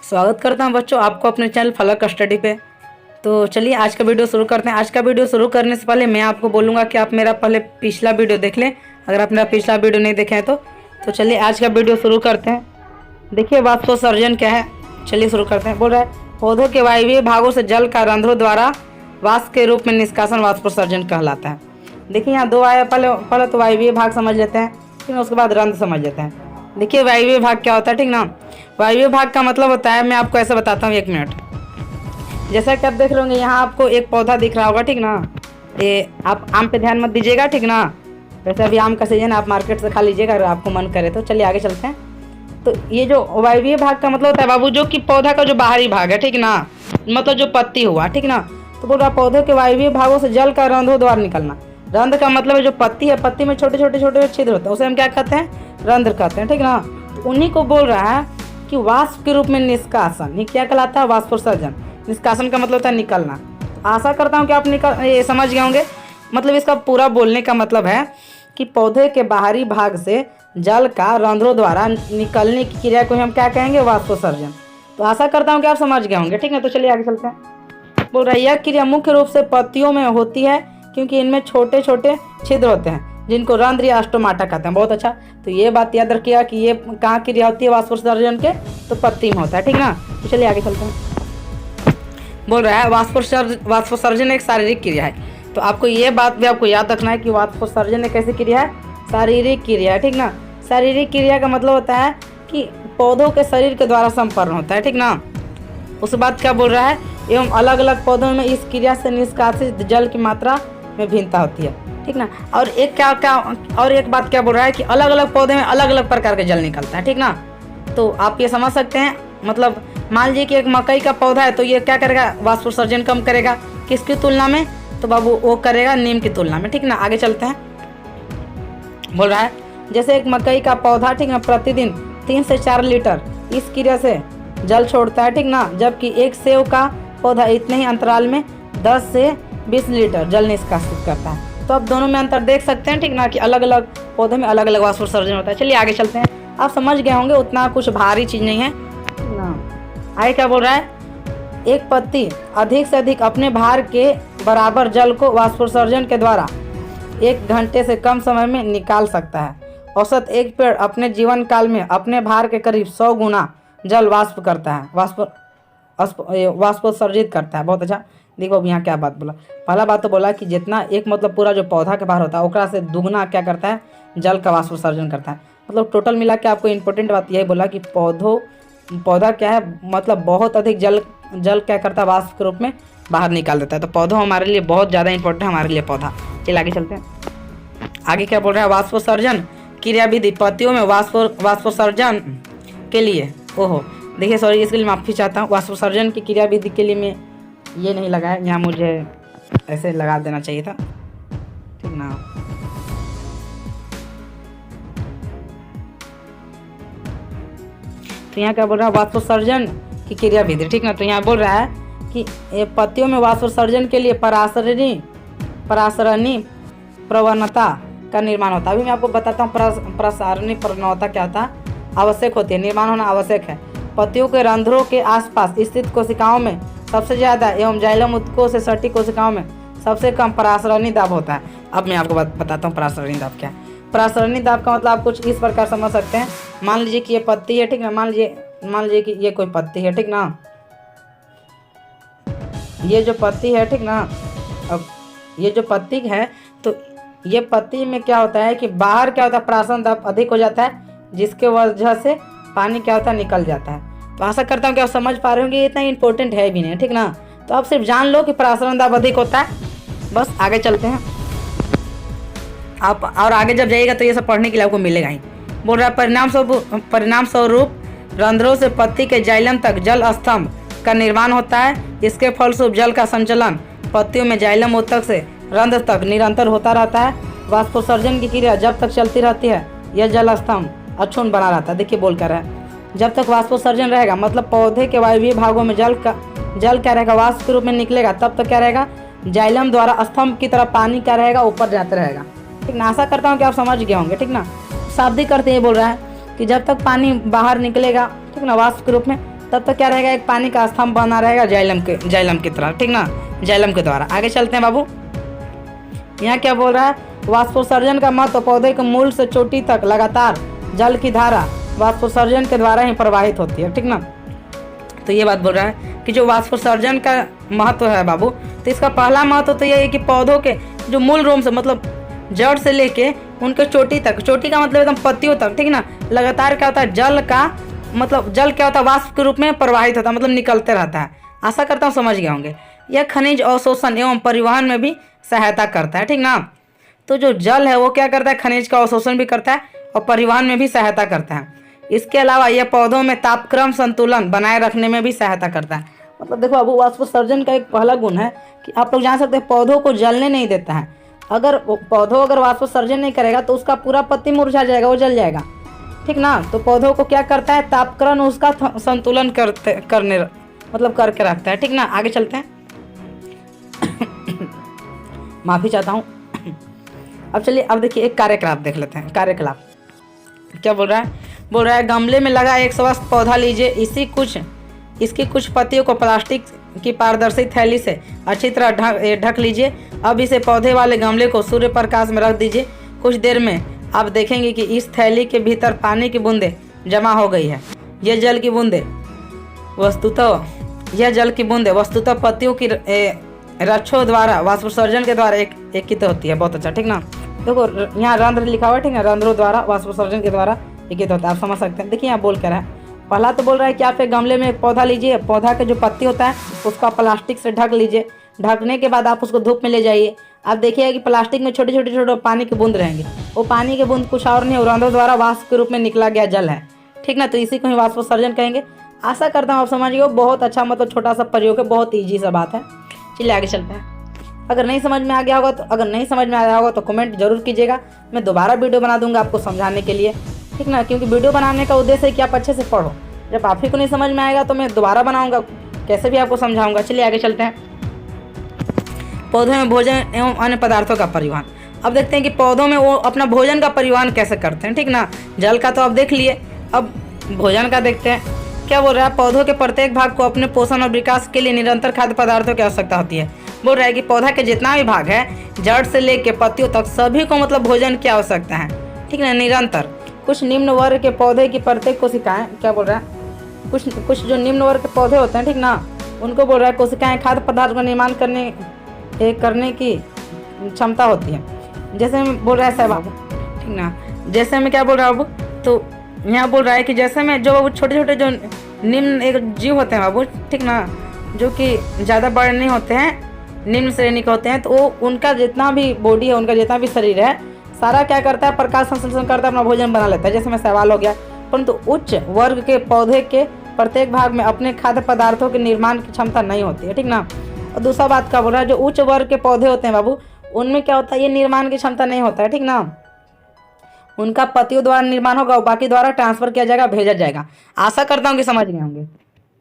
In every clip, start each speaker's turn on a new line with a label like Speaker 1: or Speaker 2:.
Speaker 1: स्वागत करता हूं बच्चों आपको अपने चैनल फलक स्टडी पे। तो चलिए आज का वीडियो शुरू करते हैं। आज का वीडियो शुरू करने से पहले मैं आपको बोलूँगा कि आप मेरा पहले पिछला वीडियो देख लें, अगर आप मेरा पिछला वीडियो नहीं देखे हैं तो चलिए आज का वीडियो शुरू करते हैं। देखिए वाष्पोत्सर्जन क्या है, चलिए शुरू करते हैं। बोल रहा है पौधों के वायवीय भागों से जल का रंध्रों द्वारा वाष्प के रूप में निष्कासन वाष्पोत्सर्जन कहलाता है। देखिए यहाँ दो आया, पहले तो वायवीय भाग समझ लेते हैं, ठीक है, उसके बाद रंध्र समझ लेते हैं। देखिए वायवीय भाग क्या होता है, ठीक ना। वायवीय भाग का मतलब होता है, मैं आपको ऐसे बताता हूँ, एक मिनट। जैसा कि आप देख रहे होंगे यहाँ आपको एक पौधा दिख रहा होगा, ठीक ना। ये आप आम पे ध्यान मत दीजिएगा, ठीक ना। वैसे अभी आम का सीजन है, आप मार्केट से खा लीजिएगा अगर आपको मन करे तो। चलिए आगे चलते हैं। तो ये जो वायवीय भाग का मतलब होता है बाबू, जो कि पौधा का जो बाहरी भाग है, ठीक ना, मतलब जो पत्ती हुआ, ठीक ना। तो बोल रहा पौधों के वायवीय भागों से जल का रंध्रों द्वारा निकलना। रंध्र का मतलब है जो पत्ती है, पत्ती में छोटे छोटे छिद्र होते हैं, उसे हम क्या कहते हैं, रंध्र कहते हैं, ठीक ना। तो उन्हीं को बोल रहा है कि वाष्प के रूप में निष्कासन, ये क्या कहलाता है, वाष्पोत्सर्जन। निष्कासन का मतलब होता है निकलना। तो आशा करता हूँ कि आप ये समझ गए होंगे। मतलब इसका पूरा बोलने का मतलब है कि पौधे के बाहरी भाग से जल का रंध्रों द्वारा निकलने की क्रिया को हम क्या कहेंगे, वाष्पोत्सर्जन। तो आशा करता हूँ कि आप समझ गए होंगे, ठीक है। तो चलिए आगे चलते हैं। बोल रहा है यह क्रिया मुख्य रूप से पत्तियों में होती है क्योंकि इनमें छोटे छोटे छिद्र होते हैं जिनको रंध्र या स्टोमाटा कहते हैं। बहुत अच्छा, तो ये बात याद रखिएगा कि ये कहाँ क्रिया होती है वाष्पोत्सर्जन के, तो पत्ती में होता है, ठीक ना। तो चलिए आगे चलते हैं। बोल रहा है वाष्पोत्सर्जन एक शारीरिक क्रिया है। तो आपको ये बात भी आपको याद रखना है कि वाष्पोत्सर्जन एक कैसी क्रिया है, शारीरिक क्रिया है, ठीक ना। शारीरिक क्रिया का मतलब होता है कि पौधों के शरीर के द्वारा संपन्न होता है, ठीक ना। उसके बाद क्या बोल रहा है, एवं अलग अलग पौधों में इस क्रिया से निष्कासित जल की मात्रा में भिन्नता होती है, ठीक ना। और एक बात क्या बोल रहा है कि अलग अलग पौधे में अलग अलग प्रकार के जल निकलता है, ठीक ना। तो आप ये समझ सकते हैं, मतलब मान लीजिए कि एक मकई का पौधा है, तो ये क्या करेगा, वाष्पोत्सर्जन कम करेगा, किसकी तुलना में, तो बाबू वो करेगा नीम की तुलना में, ठीक ना। आगे चलते हैं। बोल रहा है जैसे एक मकई का पौधा, ठीक ना, प्रतिदिन 3 से 4 लीटर इस क्रिया से जल छोड़ता है, ठीक ना, जबकि एक सेव का पौधा इतने ही अंतराल में 10 से 20 लीटर जल निष्कासित करता है। तो आप दोनों में अंतर देख सकते हैं, ठीक ना, कि अलग अलग पौधे में अलग अलग वाष्पोत्सर्जन होता है। चलिए आगे चलते हैं। आप समझ गए होंगे, उतना कुछ भारी चीज़ नहीं है, ठीक ना। आगे क्या बोल रहा है, एक पत्ती अधिक से अधिक अपने भार के बराबर जल को वाष्पोत्सर्जन के द्वारा 1 घंटे से कम समय में निकाल सकता है। औसत एक पेड़ अपने जीवन काल में अपने भार के करीब 100 गुना जल वाष्प करता है, वाष्पोत्सर्जित करता है। बहुत अच्छा। देखो अब यहाँ क्या बात बोला, पहला बात तो बोला कि जितना एक मतलब पूरा जो पौधा के बाहर होता है ओकरा से दुगना क्या करता है, जल का वाष्पोत्सर्जन करता है। मतलब टोटल मिला के आपको इंपॉर्टेंट बात यही बोला कि पौधा क्या है, मतलब बहुत अधिक जल क्या करता है, वाष्प के रूप में बाहर निकाल देता है। तो पौधा हमारे लिए बहुत ज़्यादा इंपॉर्टेंट है, हमारे लिए पौधा। चलिए आगे चलते हैं। आगे क्या बोल रहा है, वाष्पोत्सर्जन क्रिया विधि पत्तियों में वाष्पोत्सर्जन के लिए, ओहो देखिए सॉरी, इसके लिए माफ़ी चाहता हूँ। वाष्पोत्सर्जन की क्रिया विधि के लिए मैं ये नहीं लगाया, यहाँ मुझे ऐसे लगा देना चाहिए था, ठीक ना। तो यहाँ क्या बोल रहा है, वाष्पोत्सर्जन की क्रिया विधि, ठीक ना। तो यहाँ बोल रहा है कि ये पत्तियों में वाष्पोत्सर्जन के लिए परासरणी प्रवणता का निर्माण होता है। अभी मैं आपको बताता हूँ परासरणी प्रवणता क्या होता है, आवश्यक होती है, निर्माण होना आवश्यक है। पत्तियों के रंध्रों के आसपास स्थित कोशिकाओं में सबसे ज़्यादा एवं जाइलम उत्कों से सटी कोशिकाओं में सबसे कम परासरणी दाब होता है। अब मैं आपको बताता हूँ परासरणी दाब क्या है। परासरणी दाब का मतलब आप कुछ इस प्रकार समझ सकते हैं। मान लीजिए कि ये पत्ती है, ठीक ना, मान लीजिए कि ये कोई पत्ती है, ठीक ना, ये जो पत्ती है, ठीक ना। अब ये जो पत्ती है, तो ये पत्ती में क्या होता है कि बाहर क्या होता है, परासरणी दाब अधिक हो जाता है, जिसके वजह से पानी क्या होता है, निकल जाता है। तो आशा करता हूँ कि आप समझ पा रहे होंगे, इतना इंपॉर्टेंट है भी नहीं, ठीक ना। तो आप सिर्फ जान लो कि परासरणी दाब अधिक होता है, बस। आगे चलते हैं। आप और आगे जब जाइएगा तो ये सब पढ़ने के लिए आपको मिलेगा ही। बोल रहा है परिणाम स्वरूप रंध्रों से पत्ती के जाइलम तक जल स्तंभ का निर्माण होता है। इसके फलस्वरूप जल का संचलन पत्तियों में जाइलम उत्तक से रंध्र तक निरंतर होता रहता है। वाष्पोत्सर्जन की क्रिया जब तक चलती रहती है यह जल स्तंभ अक्षुण्ण बना रहता है। देखिए बोल कर रहा है जब तक वाष्पोत्सर्जन रहेगा, मतलब पौधे के वायवीय भागों में जल क्या रहेगा, वाष्प के रूप में निकलेगा, तब तक क्या रहेगा, जाइलम द्वारा स्तंभ की तरह पानी क्या रहेगा, ऊपर जाते रहेगा, ठीक ना। आशा करता हूँ कि आप समझ गए होंगे, ठीक ना। शाब्दिक अर्थ ये बोल रहा है कि जब तक पानी बाहर निकलेगा, ठीक ना, वाष्प के रूप में, तब तक क्या रहेगा, एक पानी का स्तंभ बना रहेगा जाइलम की तरह, ठीक ना, जाइलम के द्वारा। आगे चलते हैं बाबू। यहाँ क्या बोल रहा है, वाष्पोत्सर्जन का महत्व, पौधे के मूल से चोटी तक लगातार जल की धारा वाष्पोत्सर्जन के द्वारा ही प्रवाहित होती है, ठीक ना। तो ये बात बोल रहा है कि जो वाष्पोत्सर्जन का महत्व है बाबू, तो इसका पहला महत्व तो ये है कि पौधों के जो मूल रोम से, मतलब जड़ से लेके उनके चोटी तक, चोटी का मतलब एकदम पत्तियों तक, ठीक ना, लगातार क्या होता है, जल का मतलब जल क्या होता है, वाष्प के रूप में प्रवाहित होता है, मतलब निकलते रहता है। आशा करता हूँ समझ गए होंगे। यह खनिज अवशोषण एवं परिवहन में भी सहायता करता है, ठीक ना। तो जो जल है वो क्या करता है, खनिज का अवशोषण भी करता है और परिवहन में भी सहायता करता है। इसके अलावा यह पौधों में तापक्रम संतुलन बनाए रखने में भी सहायता करता है। मतलब देखो अब वाष्पोत्सर्जन का एक पहला गुण है कि आप लोग जान सकते हैं पौधों को जलने नहीं देता है। अगर पौधों अगर वाष्पोत्सर्जन नहीं करेगा तो उसका पूरा पत्ती मुरझा जाएगा, वो जल जाएगा, ठीक ना। तो पौधों को क्या करता है, तापक्रम उसका संतुलन करके रखता है, ठीक ना। आगे चलते हैं। माफी चाहता हूँ। अब चलिए, अब देखिए एक कार्यकलाप देख लेते हैं। कार्यकलाप क्या बोल रहा है, गमले में लगा एक स्वस्थ पौधा लीजिए, इसकी कुछ पत्तियों को प्लास्टिक की पारदर्शी थैली से अच्छी तरह ढक लीजिए। अब इसे पौधे वाले गमले को सूर्य प्रकाश में रख दीजिए। कुछ देर में आप देखेंगे कि इस थैली के भीतर पानी की बूंदें जमा हो गई है। यह जल की बूंदें वस्तुतः पत्तियों की रक्षों द्वारा वाष्पोत्सर्जन के द्वारा एकत्रित होती है। बहुत अच्छा, ठीक ना। देखो यहाँ रंध्र लिखा हुआ है, ठीक है, रंध्रों द्वारा वाष्पोत्सर्जन के द्वारा एकत्रित होता है, आप समझ सकते हैं। देखिए यहाँ बोल कर रहा है, पहला तो बोल रहा है कि आप एक गमले में एक पौधा लीजिए, पौधा के जो पत्ती होता है उसका प्लास्टिक से ढक लीजिए। ढकने के बाद आप उसको धूप में ले जाइए। आप देखिएगा कि प्लास्टिक में छोटे छोटे पानी के बूंद रहेंगे। वो पानी के बूंद कुछ और नहीं, रंध्रों द्वारा वाष्प के रूप में निकला गया जल है, ठीक ना। तो इसी को ही वाष्पोत्सर्जन कहेंगे। आशा करता हूँ आप समझिए। बहुत अच्छा, मतलब छोटा सा प्रयोग है, बहुत ईजी सा बात है। चलिए आगे चलते हैं। अगर नहीं समझ में आ गया होगा तो कमेंट जरूर कीजिएगा। मैं दोबारा वीडियो बना दूंगा आपको समझाने के लिए, ठीक ना, क्योंकि वीडियो बनाने का उद्देश्य है कि आप अच्छे से पढ़ो। जब आप ही को नहीं समझ में आएगा तो मैं दोबारा बनाऊंगा, कैसे भी आपको समझाऊंगा। चलिए आगे चलते हैं। पौधों में भोजन एवं अन्य पदार्थों का परिवहन। अब देखते हैं कि पौधों में वो अपना भोजन का परिवहन कैसे करते हैं, ठीक ना। जल का तो आप देख लिए, अब भोजन का देखते हैं। क्या बोल रहा है, पौधों के प्रत्येक भाग को अपने पोषण और विकास के लिए निरंतर खाद्य पदार्थों की आवश्यकता होती है। बोल रहा है कि पौधा के जितना भी भाग है, जड़ से लेके पत्तियों तक, सभी को मतलब भोजन की आवश्यकता है, ठीक है, निरंतर। कुछ निम्न वर्ग के पौधे की प्रत्येक कोशिकाएं, क्या बोल रहा है, कुछ जो निम्न वर्ग के पौधे होते हैं, ठीक ना, उनको बोल रहा है कोशिकाएं खाद्य पदार्थ का निर्माण करने की क्षमता होती है। जैसे में बोल रहा है साहब बाबू, ठीक ना, जैसे में क्या बोल रहा है बाबू, तो यहाँ बोल रहा है कि जैसे में जो बाबू छोटे छोटे जो निम्न एक जीव होते हैं बाबू, ठीक ना, जो कि ज़्यादा बड़े नहीं होते हैं, निम्न श्रेणी के होते हैं, तो वो उनका जितना भी बॉडी है, उनका जितना भी शरीर है, सारा क्या करता है, प्रकाश संश्लेषण करता है, अपना भोजन बना लेता है। जैसे में सवाल हो गया। परंतु उच्च वर्ग के पौधे के प्रत्येक भाग में अपने खाद्य पदार्थों के निर्माण की क्षमता नहीं होती है, ठीक ना। और दूसरा बात क्या बोल रहा है, जो उच्च वर्ग के पौधे होते हैं बाबू, उनमें क्या होता है, ये निर्माण की क्षमता नहीं होता है, ठीक ना। उनका पत्तियों द्वारा निर्माण होगा, बाकी द्वारा ट्रांसफर किया जाएगा, भेजा जाएगा। आशा करता हूँ कि समझ गए होंगे।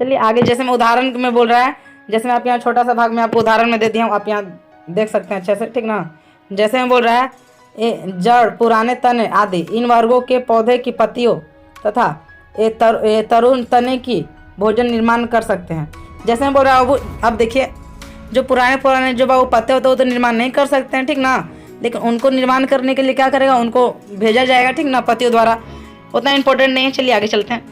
Speaker 1: चलिए आगे, जैसे मैं उदाहरण में बोल रहा है, जैसे मैं आप यहाँ छोटा सा भाग में आपको उदाहरण में दे दिया हूँ, आप यहाँ देख सकते हैं अच्छे से, ठीक ना। जैसे मैं बोल रहा है, जड़, पुराने तने आदि इन वर्गों के पौधे की पत्तियों तथा तरुण तने की भोजन निर्माण कर सकते हैं। जैसे मैं बोल रहा हूँ, अब देखिए, जो पुराने जो बाबू पत्ते होते हैं वो तो निर्माण नहीं कर सकते हैं, ठीक ना, लेकिन उनको निर्माण करने के लिए क्या करेगा, उनको भेजा जाएगा, ठीक ना, पत्तियों द्वारा। उतना इंपॉर्टेंट नहीं है। चलिए आगे चलते हैं।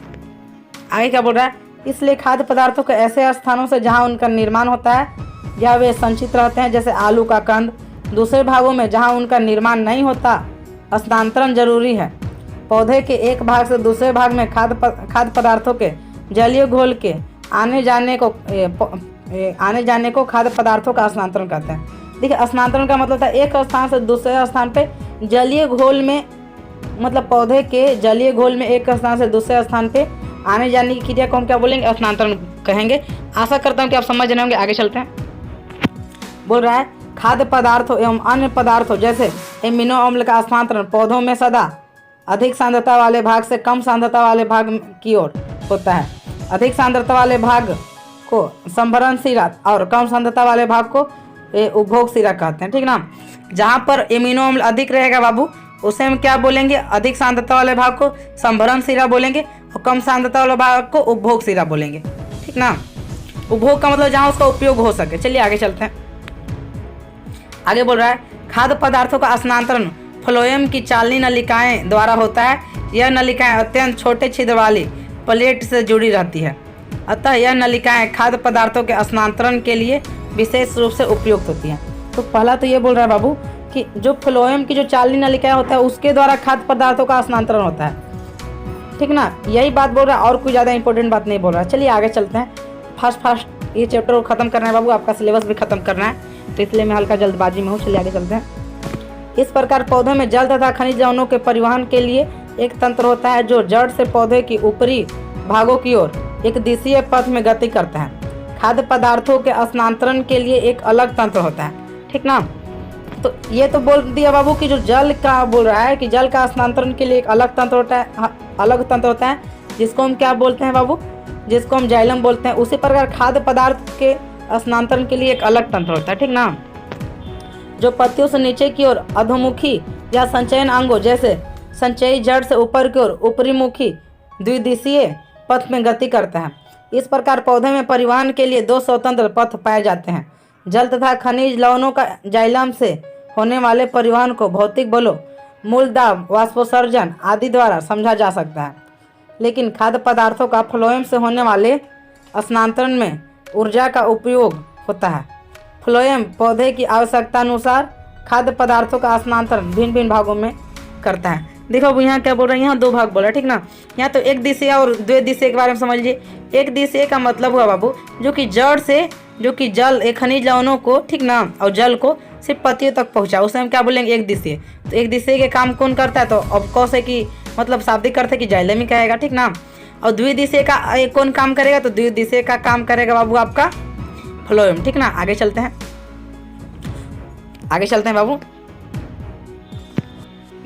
Speaker 1: आगे क्या बोल रहा है, इसलिए खाद्य पदार्थों को ऐसे स्थानों से जहाँ उनका निर्माण होता है या वे संचित रहते हैं, जैसे आलू का कंद, दूसरे भागों में जहाँ उनका निर्माण नहीं होता, स्थानांतरण जरूरी है। पौधे के एक भाग से दूसरे भाग में खाद्य पदार्थों के जलीय घोल के आने जाने को खाद्य पदार्थों का स्थानांतरण कहते हैं। देखिए, स्थानांतरण का मतलब था एक स्थान से दूसरे स्थान पे जलीय घोल में, मतलब पौधे के जलीय घोल में एक स्थान से दूसरे स्थान पे आने जाने की क्रिया को हम क्या बोलेंगे, स्थानांतरण कहेंगे। आशा करता हूँ कि आप समझ रहे होंगे। आगे चलते हैं। बोल रहा है, खाद्य पदार्थों एवं अन्य पदार्थों जैसे एमिनो अम्ल का स्थानांतरण पौधों में सदा अधिक सांद्रता वाले भाग से कम सांद्रता वाले भाग की ओर होता है। अधिक सांद्रता वाले भाग को संभरण सिरा और कम सांद्रता वाले भाग को उपभोग सिरा कहते हैं, ठीक ना। जहाँ पर एमिनो अम्ल अधिक रहेगा बाबू, उसे हम क्या बोलेंगे, अधिक सांद्रता वाले भाग को संभरण सिरा बोलेंगे, और कम सांद्रता वाला भाग को उपभोग शिरा बोलेंगे, ठीक ना। उपभोग का मतलब जहाँ उसका उपयोग हो सके। चलिए आगे चलते हैं। आगे बोल रहा है खाद्य पदार्थों का स्थानांतरण फ्लोएम की चालनी नलिकाएं द्वारा होता है। यह नलिकाएं अत्यंत छोटे छिद्र वाली प्लेट से जुड़ी रहती है, अतः यह नलिकाएं खाद्य पदार्थों के स्थानांतरण के लिए विशेष रूप से उपयुक्त होती हैं। तो पहला तो ये बोल रहा है बाबू कि जो फ्लोएम की जो चालनी नलिकाएं होता है उसके द्वारा खाद्य पदार्थों का स्थानांतरण होता है, ठीक ना। यही बात बोल रहा है और कोई ज़्यादा इंपॉर्टेंट बात नहीं बोल रहा है। चलिए आगे चलते हैं। फास्ट ये चैप्टर को ख़त्म करना है बाबू, आपका सिलेबस भी ख़त्म करना है, तो इसलिए मैं हल्का जल्दबाजी में हूँ। चलिए आगे चलते हैं। इस प्रकार पौधों में जल तथा खनिज लवणों के परिवहन के लिए एक तंत्र होता है जो जड़ से पौधे की ऊपरी भागों की ओर एक दिशीय पथ में गति करता है। खाद्य पदार्थों के स्थानांतरण के लिए एक अलग तंत्र होता है, ठीक ना। तो ये तो बोल दिया बाबू कि जो जल का बोल रहा है कि जल का स्थानांतरण के लिए एक अलग तंत्र होता है, जिसको हम क्या बोलते हैं बाबू, जिसको हम जाइलम बोलते हैं। उसी प्रकार खाद्य पदार्थ के स्थानांतरण के लिए एक अलग तंत्र होता है, ठीक ना, जो पत्तियों से नीचे की ओर अधोमुखी या संचयन अंगों जैसे संचयी जड़ से ऊपर की ओर ऊपरी मुखी द्विदिशीय पथ में गति करता है। इस प्रकार पौधे में परिवहन के लिए दो स्वतंत्र पथ पाए जाते हैं। जल तथा खनिज लवणों का जाइलम से होने वाले परिवहन को भौतिक बलों, मूल दाब, वाष्पोत्सर्जन आदि द्वारा समझा जा सकता है, लेकिन खाद्य पदार्थों का फ्लोएम से होने वाले स्थानांतरण में ऊर्जा का उपयोग होता है। फ्लोएम पौधे की आवश्यकता अनुसार खाद्य पदार्थों का स्थानांतरण भिन्न भिन्न भागों में करता है। देखो अब यहाँ क्या बोल रहे हैं, यहाँ दो भाग बोला, ठीक ना। यहाँ तो एक दिशा और द्वे दिशा के बारे में समझ लीजिए। एक दिशा का मतलब हुआ बाबू जो कि जड़ से जो कि जल एक खनिज लवणों को, ठीक ना, और जल को सिर्फ पत्तियों तक पहुँचा, उसे हम क्या बोलेंगे, एक दिशा। तो एक दिशा के काम कौन करता है, तो ऑफकोर्स है कि मतलब शाब्दिक अर्थ है कि जाइलम ही कहेगा, ठीक ना। और द्विदिशीय का कौन काम करेगा, तो द्विदिशीय का काम करेगा बाबू आपका फ्लोएम, ठीक ना। आगे चलते हैं बाबू।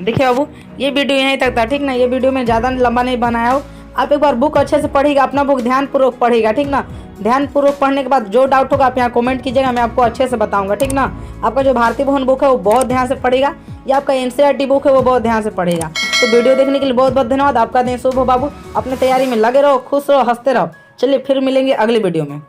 Speaker 1: देखिए बाबू ये वीडियो यहीं तक था, ठीक ना। ये वीडियो में ज़्यादा लंबा नहीं बनाया हो। आप एक बार बुक अच्छे से पढ़िएगा, अपना बुक ध्यानपूर्वक पढ़िएगा, ठीक ना। ध्यानपूर्वक पढ़ने के बाद जो डाउट होगा आप यहाँ कमेंट कीजिएगा, मैं आपको अच्छे से बताऊंगा, ठीक ना। आपका जो भारतीय भवन बुक है वो बहुत ध्यान से पढ़ेगा, या आपका NCERT बुक है वो बहुत ध्यान से पढ़ेगा। तो वीडियो देखने के लिए बहुत बहुत धन्यवाद। आपका दिन शुभ हो बाबू, अपनी तैयारी में लगे रहो, खुश रहो, हंसते रहो। चलिए फिर मिलेंगे अगले वीडियो में।